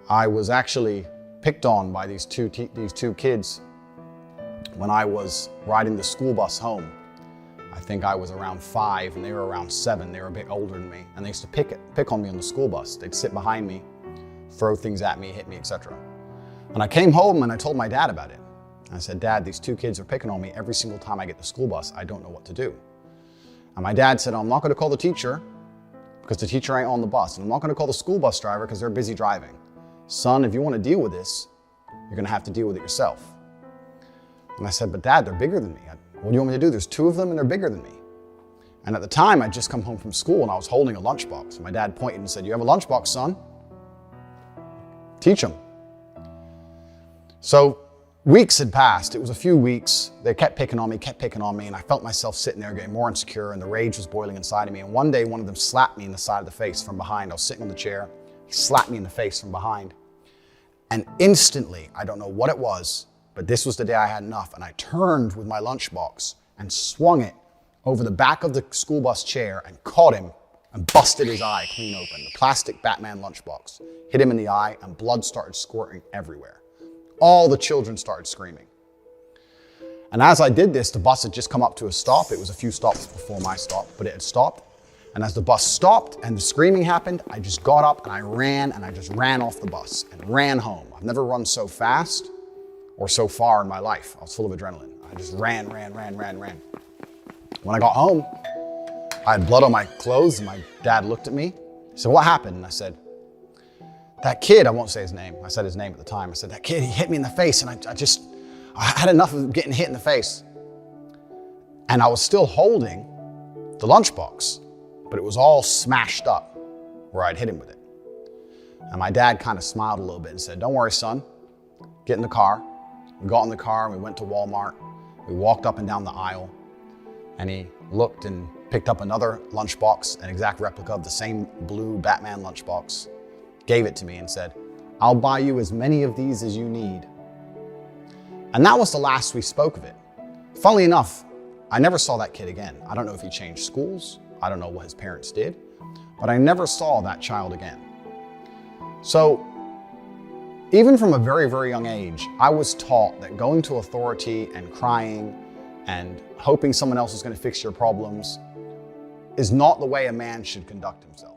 I was actually picked on by these two kids when I was riding the school bus home. I think I was around 5 and they were around 7. They were a bit older than me, and they used to pick on me on the school bus. They'd sit behind me, throw things at me, hit me, etc. And I came home and I told my dad about it. I said, "Dad, these 2 kids are picking on me every single time I get the school bus. I don't know what to do." And my dad said, "I'm not going to call the teacher because the teacher ain't on the bus. And I'm not going to call the school bus driver because they're busy driving. Son, if you want to deal with this, you're going to have to deal with it yourself." And I said, "But Dad, they're bigger than me. What do you want me to do? There's 2 of them and they're bigger than me." And at the time, I'd just come home from school and I was holding a lunchbox. And my dad pointed and said, "You have a lunchbox, son? Teach them." So weeks had passed. It was a few weeks. They kept picking on me, and I felt myself sitting there getting more insecure, and the rage was boiling inside of me. And one day, one of them slapped me in the side of the face from behind. I was sitting on the chair. He slapped me in the face from behind. And instantly, I don't know what it was, but this was the day I had enough. And I turned with my lunchbox and swung it over the back of the school bus chair and caught him and busted his eye clean open. The plastic Batman lunchbox hit him in the eye and blood started squirting everywhere. All the children started screaming. And as I did this, the bus had just come up to a stop. It was a few stops before my stop, but it had stopped. And as the bus stopped and the screaming happened, I just got up and I just ran off the bus and ran home. I've never run so fast or so far in my life. I was full of adrenaline. I just ran. When I got home, I had blood on my clothes and my dad looked at me. He said, "What happened?" And I said, "That kid," I won't say his name. I said his name at the time. I said, "That kid, he hit me in the face and I had enough of getting hit in the face." And I was still holding the lunchbox, but it was all smashed up where I'd hit him with it. And my dad kind of smiled a little bit and said, "Don't worry, son, get in the car." We got in the car and we went to Walmart. We walked up and down the aisle and he looked and picked up another lunchbox, an exact replica of the same blue Batman lunchbox, gave it to me and said, "I'll buy you as many of these as you need." And that was the last we spoke of it. Funnily enough, I never saw that kid again. I don't know if he changed schools. I don't know what his parents did, but I never saw that child again. So even from a very, very young age, I was taught that going to authority and crying and hoping someone else is going to fix your problems is not the way a man should conduct himself.